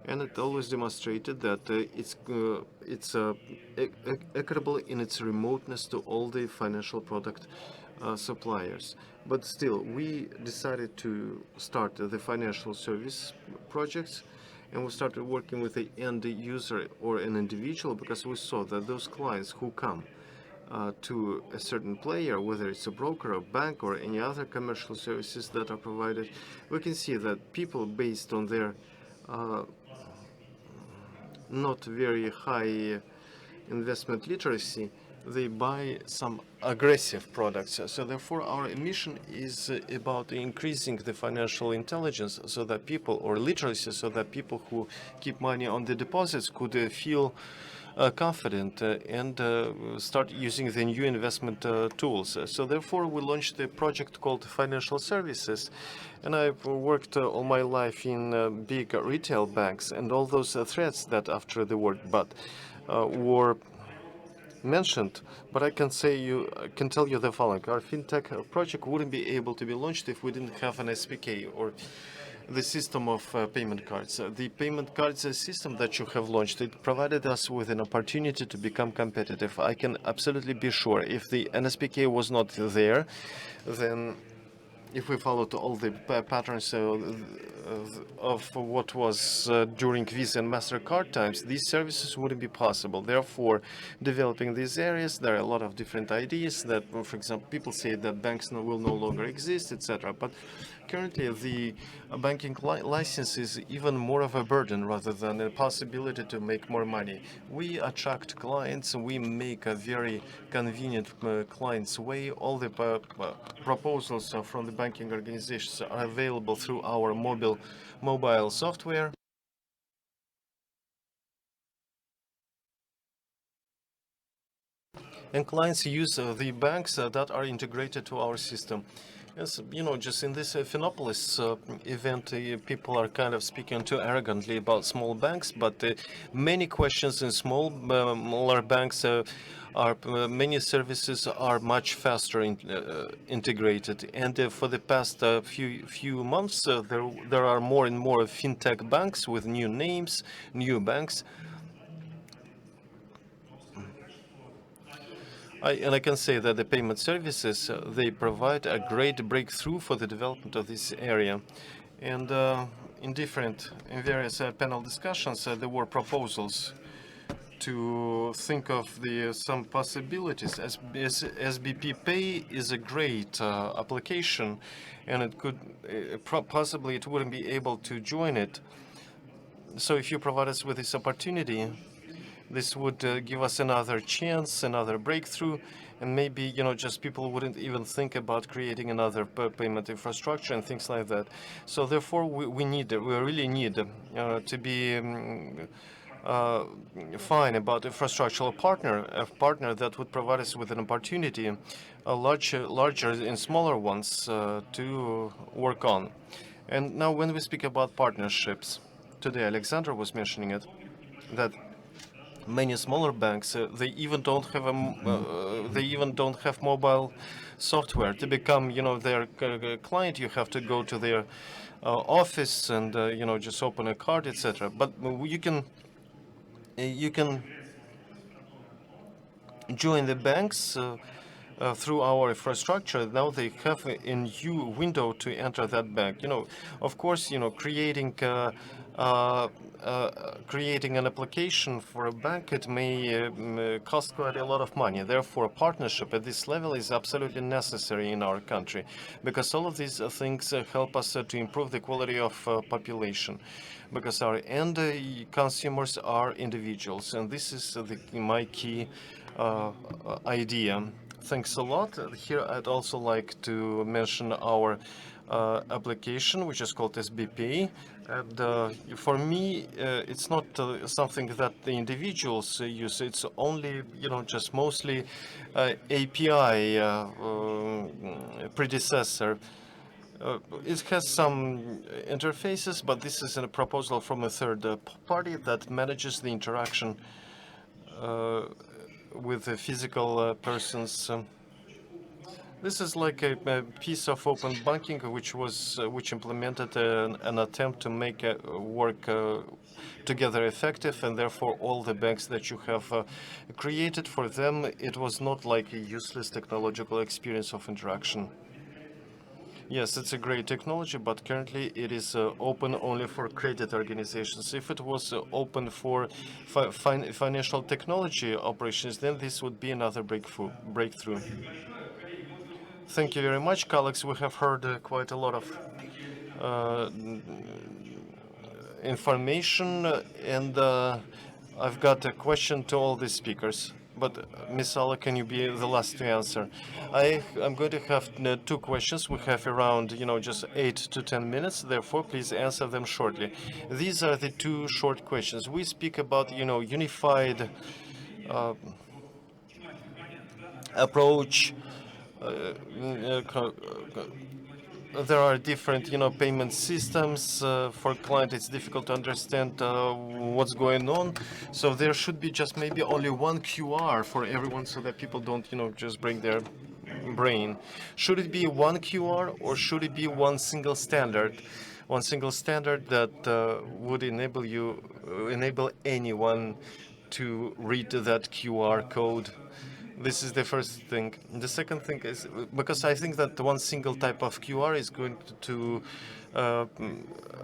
and it always demonstrated that it's equitable in its remoteness to all the financial product suppliers. But still, we decided to start the financial service projects, and we started working with the end user or an individual because we saw that those clients who come to a certain player, whether it's a broker, a bank, or any other commercial services that are provided, we can see that people, based on their not very high investment literacy, they buy some aggressive products. So therefore our mission is about increasing the financial intelligence so that people, or literacy, so that people who keep money on the deposits could feel confident and start using the new investment tools. So therefore we launched a project called Financial Services, and I've worked all my life in big retail banks, and all those threats that after the word "but" were mentioned. But I can tell you the following: our fintech project wouldn't be able to be launched if we didn't have an SPK, or the system of payment cards. The payment cards system that you have launched, it provided us with an opportunity to become competitive. I can absolutely be sure if the NSPK was not there, then if we followed all the patterns of what was during Visa and MasterCard times, these services wouldn't be possible. Therefore, developing these areas, there are a lot of different ideas that, for example, people say that banks will no longer exist, etc. But currently, the banking license is even more of a burden rather than a possibility to make more money. We attract clients, we make a very convenient client's way. All the proposals from the banking organizations are available through our mobile software. And clients use the banks that are integrated to our system. Yes, just in this Phinopolis event, people are kind of speaking too arrogantly about small banks, but many questions in smaller banks many services are much faster integrated. And for the past few months, there are more and more fintech banks with new names, new banks. I can say that the payment services, they provide a great breakthrough for the development of this area. And in various panel discussions, there were proposals to think of some possibilities. SBP Pay is a great application, and it could possibly it wouldn't be able to join it. So if you provide us with this opportunity, this would give us another chance, another breakthrough, and maybe just people wouldn't even think about creating another payment infrastructure and things like that. So therefore, we really need to be fine about infrastructural partner, a partner that would provide us with an opportunity, larger and smaller ones to work on. And now, when we speak about partnerships, today Alexander was mentioning it, that many smaller banks they even don't have mobile software. To become their client, you have to go to their office and just open a card, etc. But you can join the banks through our infrastructure. Now they have a new window to enter that bank. Of course, creating an application for a bank, it may cost quite a lot of money. Therefore, a partnership at this level is absolutely necessary in our country, because all of these things help us to improve the quality of population, because our end consumers are individuals, and this is my key idea. Thanks a lot. Here I'd also like to mention our application, which is called SBP. And for me, it's not something that the individuals use. It's only, just mostly API predecessor. It has some interfaces, but this is a proposal from a third party that manages the interaction with the physical persons. This is like a piece of open banking which implemented an attempt to make work together effective, and therefore all the banks that you have created, for them it was not like a useless technological experience of interaction. Yes, it's a great technology, but currently it is open only for credit organizations. If it was open for financial technology operations, then this would be another breakthrough. Thank you very much, colleagues. We have heard quite a lot of information, and I've got a question to all the speakers. But Ms. Alla, can you be the last to answer? I'm going to have two questions. We have around, just 8 to 10 minutes. Therefore, please answer them shortly. These are the two short questions. We speak about, unified approach. There are different, payment systems. For client, it's difficult to understand what's going on. So there should be just maybe only one QR for everyone, so that people don't, just bring their brain. Should it be one QR, or should it be one single standard? One single standard that would enable anyone to read that QR code. This is the first thing. The second thing is, because I think that one single type of QR is going to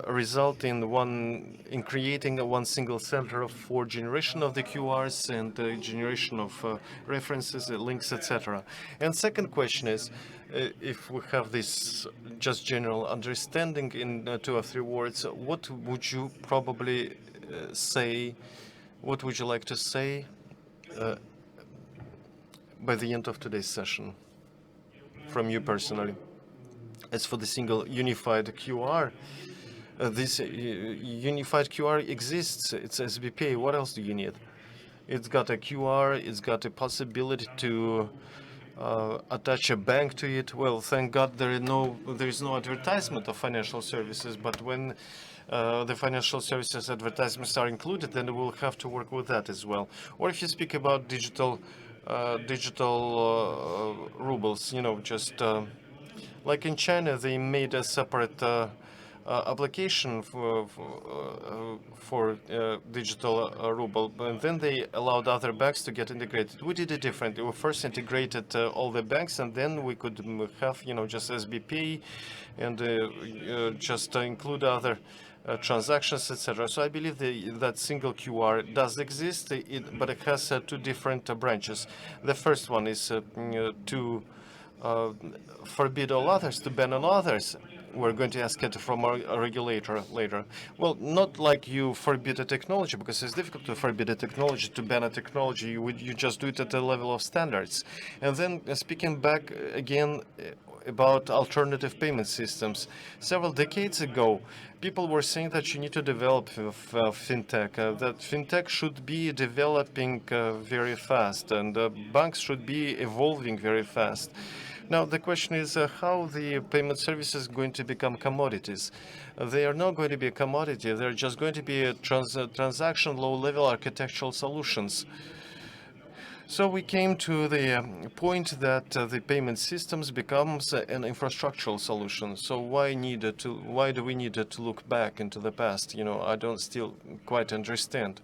result in creating one single center for generation of the QRs and generation of references, links, etc. And second question is, if we have this just general understanding in 2 or 3 words, what would you probably say? What would you like to say by the end of today's session, from you personally? As for the single unified QR, this unified QR exists. It's SBP. What else do you need? It's got a QR. It's got a possibility to attach a bank to it. Well, thank God there is no advertisement of financial services. But when the financial services advertisements are included, then we'll have to work with that as well. Or if you speak about digital digital rubles. Just like in China, they made a separate application for digital ruble, and then they allowed other banks to get integrated. We did it differently. We first integrated all the banks, and then we could have, just SBP and just include other transactions, etc. So I believe that single QR does exist, but it has two different branches. The first one is to forbid all others, to ban all others. We're going to ask it from a regulator later. Well, not like you forbid a technology, because it's difficult to forbid a technology, to ban a technology. You just do it at the level of standards. And then speaking back again about alternative payment systems. Several decades ago, people were saying that you need to develop fintech, that fintech should be developing very fast, and banks should be evolving very fast. Now, the question is how the payment services are going to become commodities. They are not going to be a commodity. They're just going to be a transaction low-level architectural solutions. So we came to the point that the payment systems becomes an infrastructural solution. So why do we need to look back into the past? I don't still quite understand.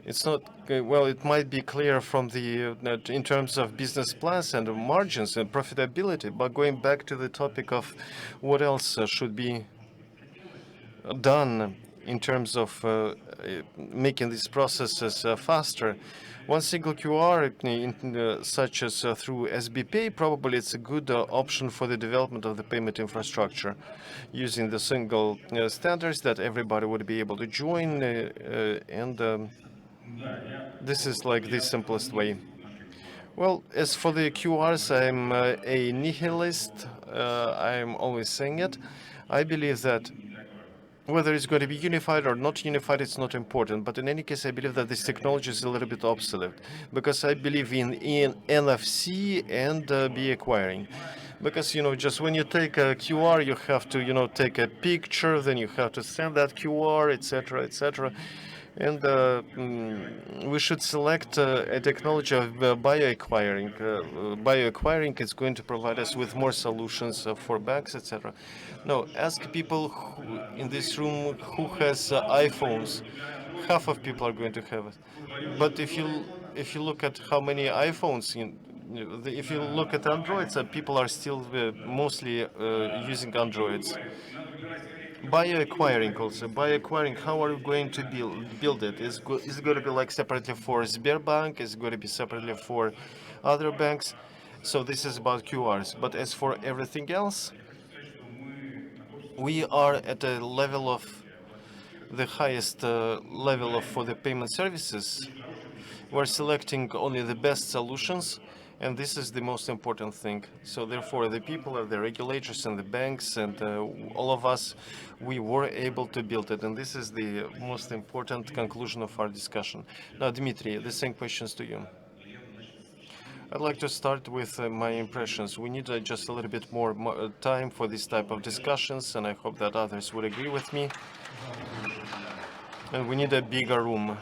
It's not well. It might be clear from the in terms of business plans and margins and profitability. But going back to the topic of what else should be done in terms of making these processes faster. One single QR, such as through SBP, probably it's a good option for the development of the payment infrastructure, using the single standards that everybody would be able to join, and this is like the simplest way. Well, as for the QRs, I'm a nihilist. I'm always saying it. I believe that whether it's going to be unified or not unified, it's not important. But in any case, I believe that this technology is a little bit obsolete, because I believe in NFC and B acquiring. Because, just when you take a QR, you have to, take a picture, then you have to send that QR, etc., etc. And we should select a technology of bioacquiring. Bioacquiring is going to provide us with more solutions for banks, etc. No, ask people in this room who has iPhones. Half of people are going to have it. But if you look at how many iPhones, if you look at Androids, people are still mostly using Androids. Bioacquiring also. Bioacquiring, how are we going to build it? Is it going to be like separately for Sberbank? Is it going to be separately for other banks? So this is about QRs. But as for everything else, we are at a level of the highest level for the payment services. We're selecting only the best solutions, and this is the most important thing. So therefore, the people, the regulators and the banks and all of us, we were able to build it. And this is the most important conclusion of our discussion. Now, Dmitry, the same questions to you. I'd like to start with my impressions. We need just a little bit more time for this type of discussions, and I hope that others would agree with me. And we need a bigger room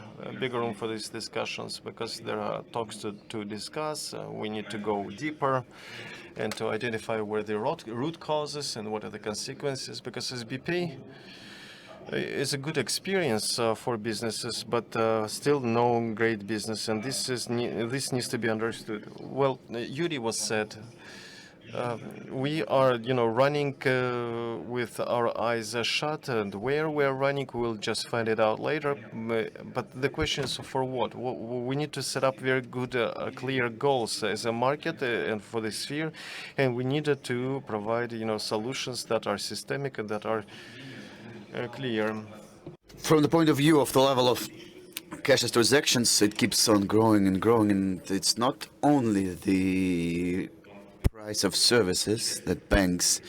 for these discussions, because there are talks to discuss. We need to go deeper and to identify where the root causes and what are the consequences, because SBP is a good experience for businesses, but still no great business, and this needs to be understood. Well, Yury was said. We are, running with our eyes shut, and where we're running, we'll just find it out later. But the question is for what? We need to set up very good, clear goals as a market and for the sphere, and we needed to provide, solutions that are systemic and that are clear. From the point of view of the level of cashless transactions, it keeps on growing and growing, and it's not only the price of services that banks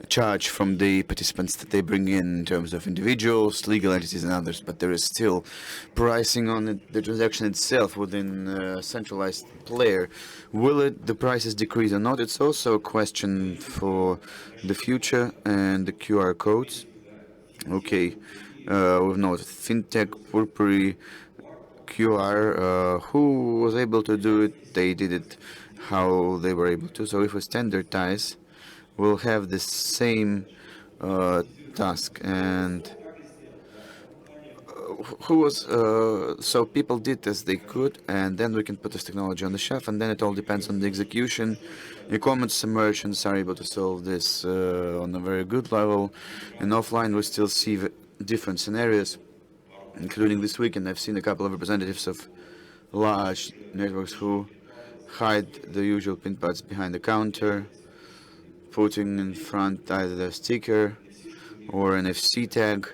charge from the participants that they bring in terms of individuals, legal entities and others, but there is still pricing on the transaction itself within a centralized player. Will the prices decrease or not? It's also a question for the future and the QR codes. Okay, we've noted fintech, purpuri, QR. Who was able to do it, they did it how they were able to. So if we standardize, we'll have the same task. And who was so people did as they could, and then we can put this technology on the shelf, and then it all depends on the execution. E-commerce merchants are able to solve this on a very good level. And offline, we still see different scenarios, including this weekend. I've seen a couple of representatives of large networks who hide the usual pin pads behind the counter, putting in front either a sticker or an FC tag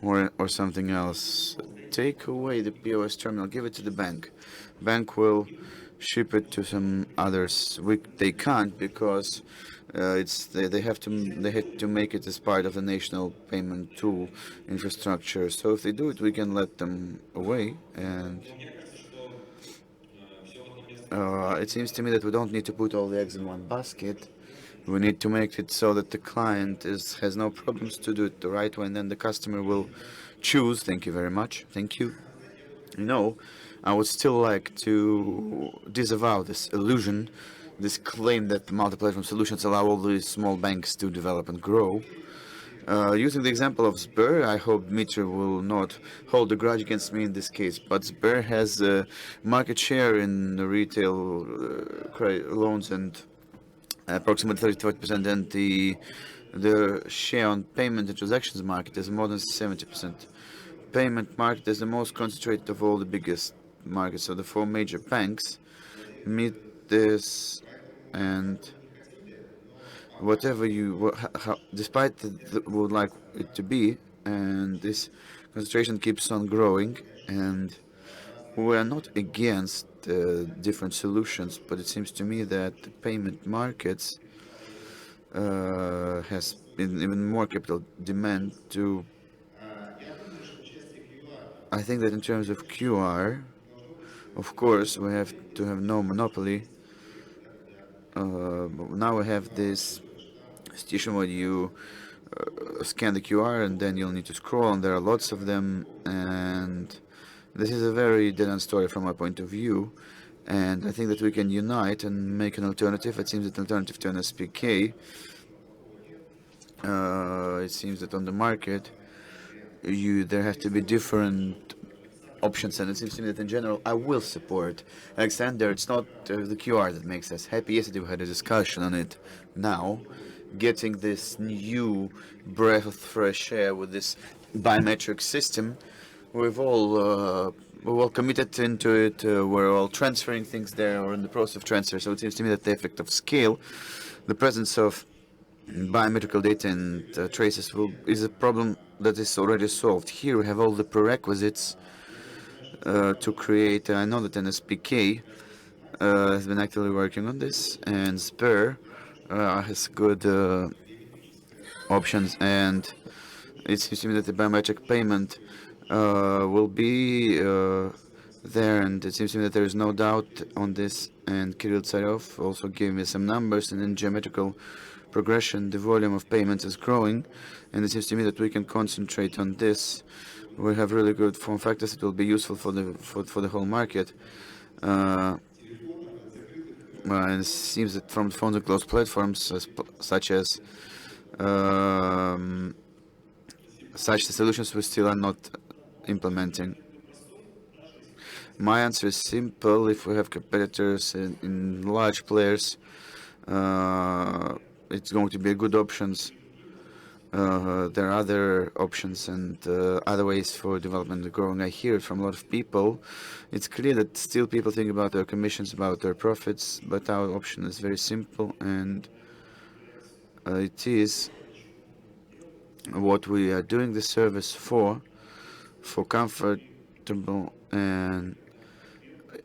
or something else. Take away the POS terminal, give it to the bank. Bank will ship it to some others. They can't because they had to make it as part of the national payment tool infrastructure. So if they do it, we can let them away. And it seems to me that we don't need to put all the eggs in one basket. We need to make it so that the client has no problems to do it the right way, and then the customer will choose. Thank you very much. Thank you. I would still like to disavow this illusion, this claim that multi-platform solutions allow all these small banks to develop and grow. Using the example of Sber, I hope Dmitry will not hold a grudge against me in this case, but Sber has a market share in retail loans and approximately 35%, and the share on payment and transactions market is more than 70%. Payment market is the most concentrated of all the biggest markets, so the four major banks meet this, and whatever despite would like it to be, and this concentration keeps on growing, and we are not against different solutions, but it seems to me that the payment markets has been even more capital demand to. I think that in terms of QR, of course, we have to have no monopoly. But now we have this situation where you scan the QR and then you'll need to scroll, and there are lots of them, and this is a very dead-end story from my point of view, and I think that we can unite and make an alternative. It seems that an alternative to NSPK, it seems that on the market, there have to be different options, and it seems to me that in general, I will support Alexander. It's not the QR that makes us happy. Yesterday we had a discussion on it. Now, getting this new breath of fresh air with this biometric system, we're all committed into it. We're all transferring things there, or in the process of transfer. So it seems to me that the effect of scale, the presence of biometrical data and traces is a problem that is already solved. Here we have all the prerequisites to create. I know that NSPK has been actively working on this, and Sber has good options, and it seems to me that the biometric payment will be there, and it seems to me that there is no doubt on this. And Kirill Tsarov also gave me some numbers, and in geometrical progression the volume of payments is growing, and it seems to me that we can concentrate on this. We have really good form factors. It will be useful for the whole market. And it seems that from phones and closed platforms such as such the solutions we still are not implementing. My answer is simple. If we have competitors in large players, it's going to be a good options. There are other options and other ways for development and growing. I hear it from a lot of people. It's clear that still people think about their commissions, about their profits, but our option is very simple, and it is what we are doing the service for comfortable. And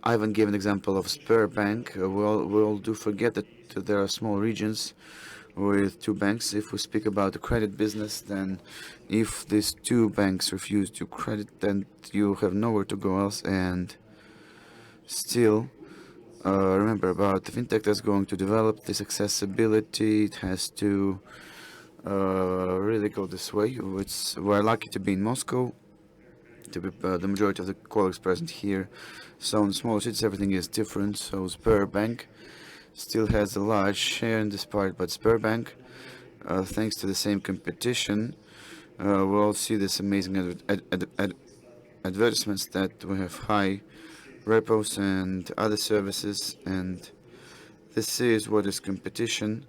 Ivan gave an example of Sberbank. We all do forget that there are small regions with two banks. If we speak about the credit business, then if these two banks refuse to credit, then you have nowhere to go else. And still, remember about the fintech that's going to develop this accessibility. It has to really go this way. We're lucky to be in Moscow. the majority of the colleagues present here. So in smaller cities, everything is different. So Sberbank still has a large share in this part, but Sberbank, thanks to the same competition, we all see this amazing advertisements that we have high repos and other services, and this is what is competition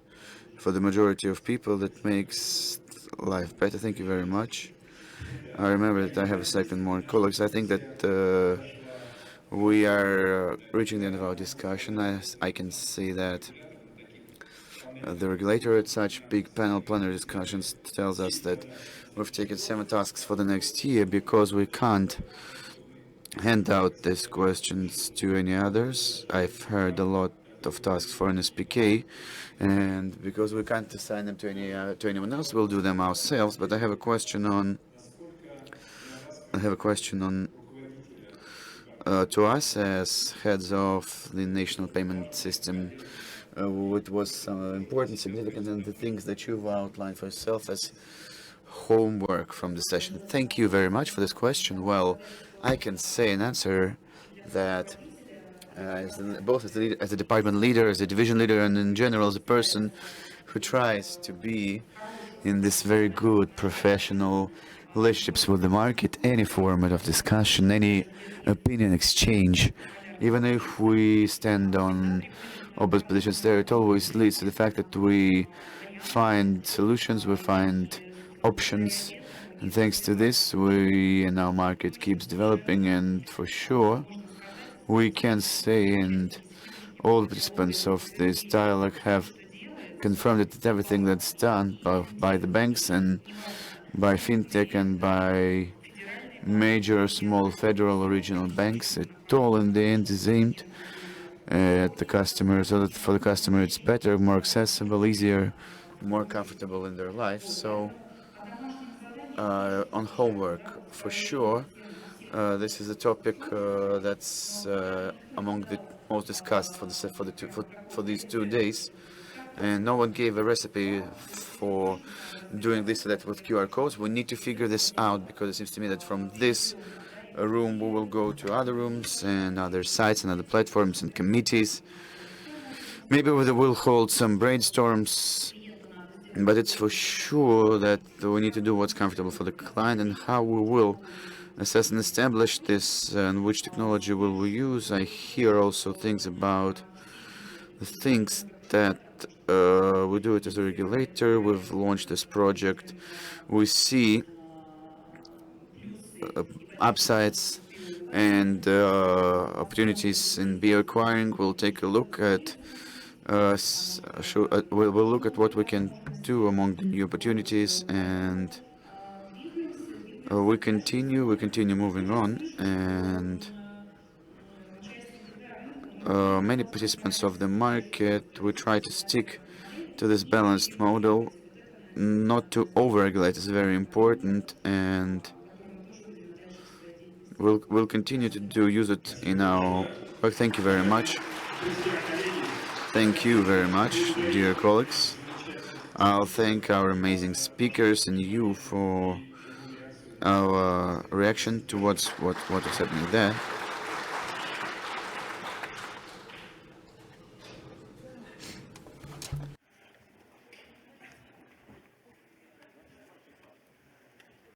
for the majority of people that makes life better. Thank you very much. I remember that I have a second more colleagues. I think that we are reaching the end of our discussion. I can see that the regulator at such big plenary discussions tells us that we've taken 7 tasks for the next year because we can't hand out these questions to any others. I've heard a lot of tasks for NSPK, and because we can't assign them to anyone else, we'll do them ourselves. But I have a question on to us as heads of the national payment system. What was important, significant, and the things that you've outlined for yourself as homework from the session. Thank you very much for this question. Well, I can say and answer that both as a department leader, as a division leader, and in general as a person who tries to be in this very good professional relationships with the market, any format of discussion, any opinion exchange, even if we stand on opposite positions there, it always leads to the fact that we find solutions, we find options, and thanks to this, we and our market keeps developing, and for sure, we can say, and all the participants of this dialogue have confirmed that everything that's done by the banks and by fintech and by major, small, federal or regional banks, it all in the end is aimed at the customer, so that for the customer it's better, more accessible, easier, more comfortable in their life. So on homework, for sure, this is a topic that's among the most discussed for these 2 days, and no one gave a recipe for doing this or that with QR codes. We need to figure this out, because it seems to me that from this room we will go to other rooms and other sites and other platforms and committees. Maybe we'll hold some brainstorms, but it's for sure that we need to do what's comfortable for the client, and how we will assess and establish this and which technology will we use. I hear also things about the things that we do it as a regulator. We've launched this project. We see upsides and opportunities in beer acquiring. We'll take a look at we'll look at what we can do among the new opportunities, and we continue moving on, and many participants of the market, we try to stick to this balanced model, not to over-regulate is very important, and we'll continue to use it in our work. Thank you very much. Thank you very much, dear colleagues. I'll thank our amazing speakers and you for our reaction to what is happening there.